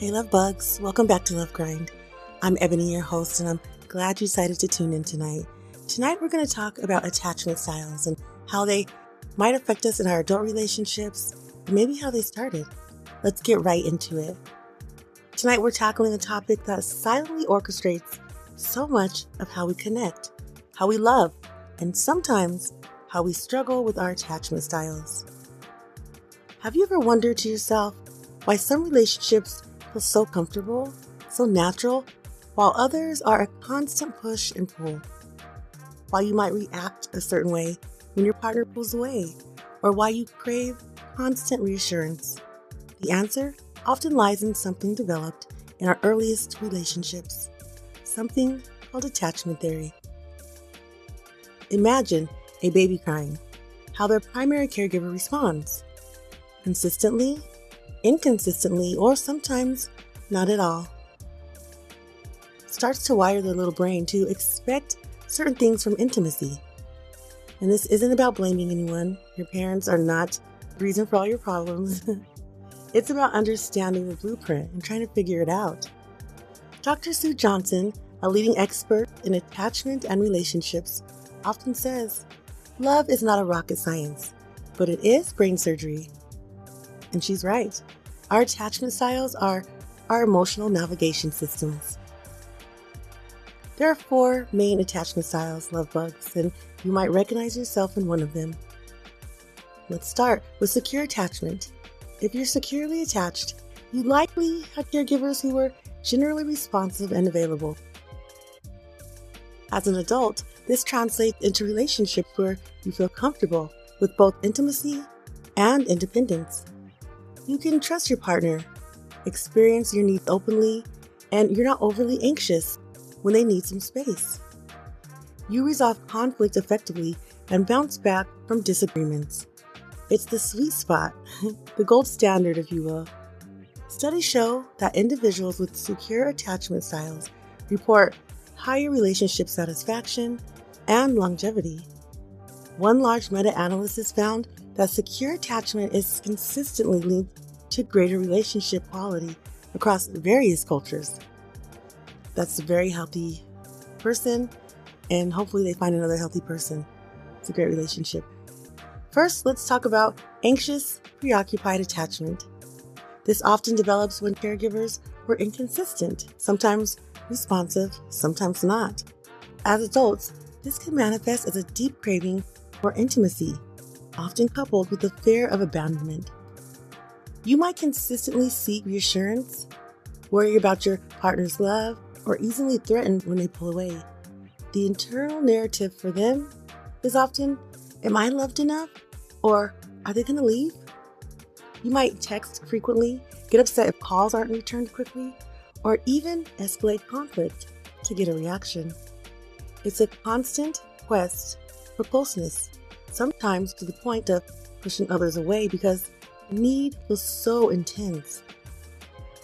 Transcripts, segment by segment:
Hey love bugs, welcome back to Love Grind. I'm Ebony, your host, and I'm glad you decided to tune in tonight. Tonight we're going to talk about attachment styles and how they might affect us in our adult relationships, and maybe how they started. Let's get right into it. Tonight we're tackling a topic that silently orchestrates so much of how we connect, how we love, and sometimes how we struggle with our attachment styles. Have you ever wondered to yourself why some relationships feel so comfortable, so natural, while others are a constant push and pull? Why you might react a certain way when your partner pulls away, or why you crave constant reassurance? The answer often lies in something developed in our earliest relationships, something called attachment theory. Imagine a baby crying, how their primary caregiver responds. Consistently, inconsistently, or sometimes not at all. Starts to wire their little brain to expect certain things from intimacy. And this isn't about blaming anyone. Your parents are not the reason for all your problems. It's about understanding the blueprint and trying to figure it out. Dr. Sue Johnson, a leading expert in attachment and relationships, often says, "Love is not a rocket science, but it is brain surgery." And she's right. Our attachment styles are our emotional navigation systems. There are 4 main attachment styles, love bugs, and you might recognize yourself in one of them. Let's start with secure attachment. If you're securely attached, you likely have caregivers who are generally responsive and available. As an adult, this translates into relationships where you feel comfortable with both intimacy and independence. You can trust your partner, experience your needs openly, and you're not overly anxious when they need some space. You resolve conflict effectively and bounce back from disagreements. It's the sweet spot, the gold standard, if you will. Studies show that individuals with secure attachment styles report higher relationship satisfaction and longevity. One large meta-analysis found that secure attachment is consistently linked to greater relationship quality across various cultures. That's a very healthy person, and hopefully they find another healthy person. It's a great relationship. First, let's talk about anxious, preoccupied attachment. This often develops when caregivers were inconsistent, sometimes responsive, sometimes not. As adults, this can manifest as a deep craving for intimacy, often coupled with the fear of abandonment. You might consistently seek reassurance, worry about your partner's love, or easily threatened when they pull away. The internal narrative for them is often, "Am I loved enough?" Or, "Are they going to leave?" You might text frequently, get upset if calls aren't returned quickly, or even escalate conflict to get a reaction. It's a constant quest for closeness, sometimes to the point of pushing others away because the need feels so intense.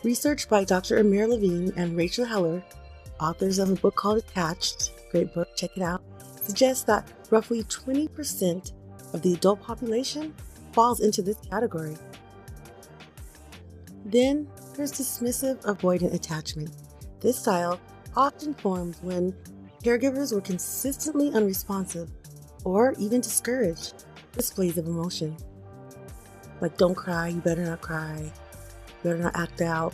Research by Dr. Amir Levine and Rachel Heller, authors of a book called Attached, great book, check it out, suggests that roughly 20% of the adult population falls into this category. Then there's dismissive avoidant attachment. This style often forms when caregivers were consistently unresponsive or even discouraged displays of emotion. Like, "Don't cry, you better not cry, you better not act out."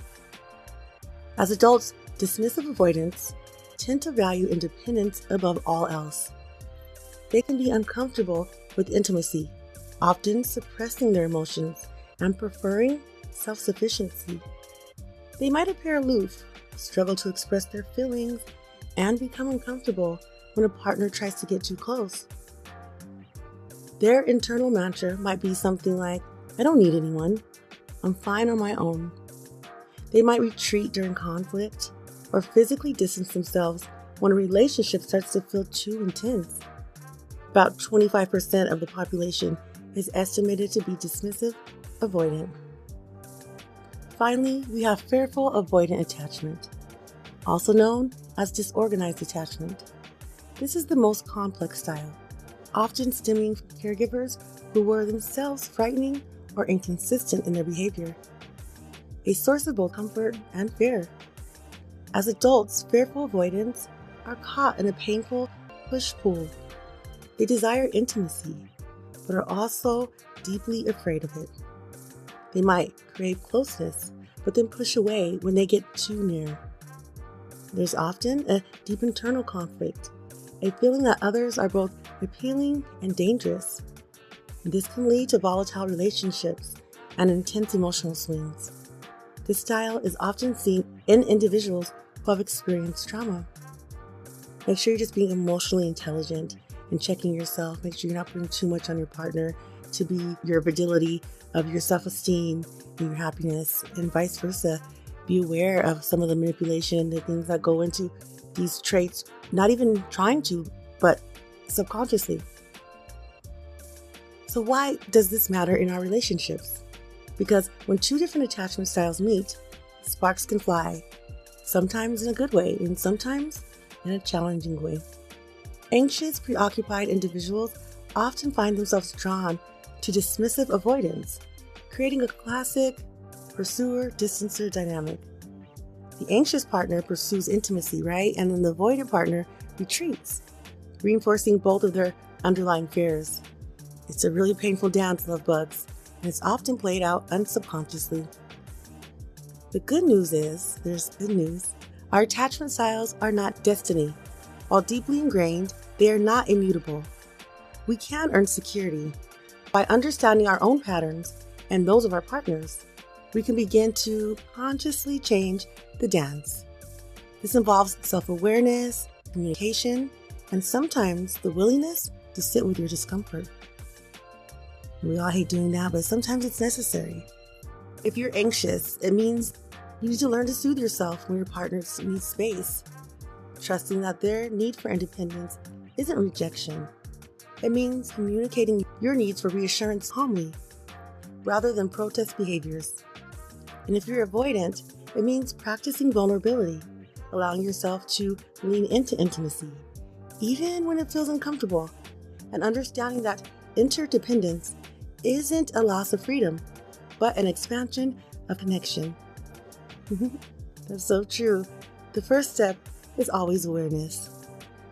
As adults, dismissive avoidants tend to value independence above all else. They can be uncomfortable with intimacy, often suppressing their emotions and preferring self-sufficiency. They might appear aloof, struggle to express their feelings, and become uncomfortable when a partner tries to get too close. Their internal mantra might be something like, "I don't need anyone. I'm fine on my own." They might retreat during conflict or physically distance themselves when a relationship starts to feel too intense. About 25% of the population is estimated to be dismissive avoidant. Finally, we have fearful-avoidant attachment, also known as disorganized attachment. This is the most complex style, often stemming from caregivers who were themselves frightening or inconsistent in their behavior. a source of both comfort and fear. As adults, fearful avoidants are caught in a painful push-pull. They desire intimacy, but are also deeply afraid of it. They might crave closeness, but then push away when they get too near. There's often a deep internal conflict, a feeling that others are both appealing and dangerous. This can lead to volatile relationships and intense emotional swings. This style is often seen in individuals who have experienced trauma. Make sure you're just being emotionally intelligent and checking yourself. Make sure you're not putting too much on your partner to be your fragility of your self-esteem and your happiness, and vice versa. Be aware of some of the manipulation and the things that go into these traits, not even trying to, but subconsciously. So why does this matter in our relationships? Because when two different attachment styles meet, sparks can fly, sometimes in a good way and sometimes in a challenging way. Anxious, preoccupied individuals often find themselves drawn to dismissive avoidance, creating a classic pursuer-distancer dynamic. The anxious partner pursues intimacy, right? And then the avoidant partner retreats, reinforcing both of their underlying fears. It's a really painful dance, love bugs, and it's often played out unsubconsciously. The good news is, there's good news. Our attachment styles are not destiny. While deeply ingrained, they are not immutable. We can earn security. By understanding our own patterns and those of our partners, we can begin to consciously change the dance. This involves self-awareness, communication, and sometimes the willingness to sit with your discomfort. We all hate doing that, but sometimes it's necessary. If you're anxious, it means you need to learn to soothe yourself when your partner needs space, trusting that their need for independence isn't rejection. It means communicating your needs for reassurance calmly, rather than protest behaviors. And if you're avoidant, it means practicing vulnerability, allowing yourself to lean into intimacy, even when it feels uncomfortable, and understanding that interdependence isn't a loss of freedom, but an expansion of connection. That's so true. The first step is always awareness.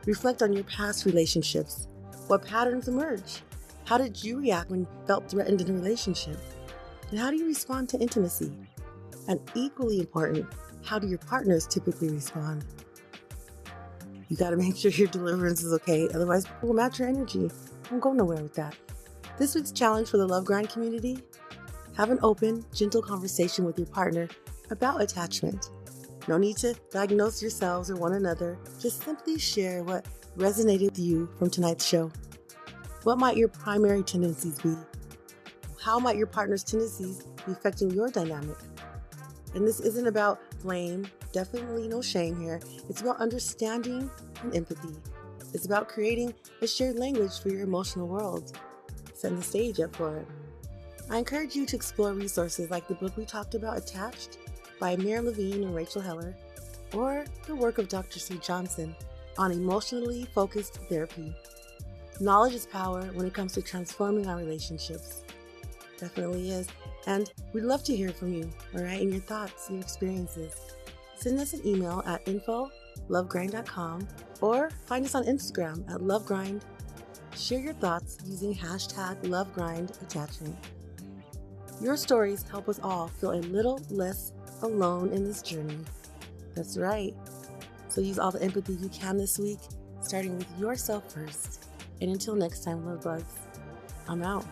Reflect on your past relationships. What patterns emerge? How did you react when you felt threatened in a relationship? And how do you respond to intimacy? And equally important, how do your partners typically respond? You got to make sure your deliverance is okay, otherwise people will match your energy. Don't go nowhere with that. This week's challenge for the Love Grind community: have an open, gentle conversation with your partner about attachment. No need to diagnose yourselves or one another. Just simply share what resonated with you from tonight's show. What might your primary tendencies be? How might your partner's tendencies be affecting your dynamic? And this isn't about blame, definitely no shame here. It's about understanding and empathy. It's about creating a shared language for your emotional world, setting the stage up for it. I encourage you to explore resources like the book we talked about, Attached, by Amir Levine and Rachel Heller, or the work of Dr. Sue Johnson on emotionally focused therapy. Knowledge is power when it comes to transforming our relationships. Definitely is. And we'd love to hear from you, all right, and your thoughts, your experiences. Send us an email at info@lovegrind.com or find us on Instagram at lovegrind. Share your thoughts using #LoveGrindAttachment. Your stories help us all feel a little less alone in this journey. That's right. So use all the empathy you can this week, starting with yourself first. And until next time, love bugs, I'm out.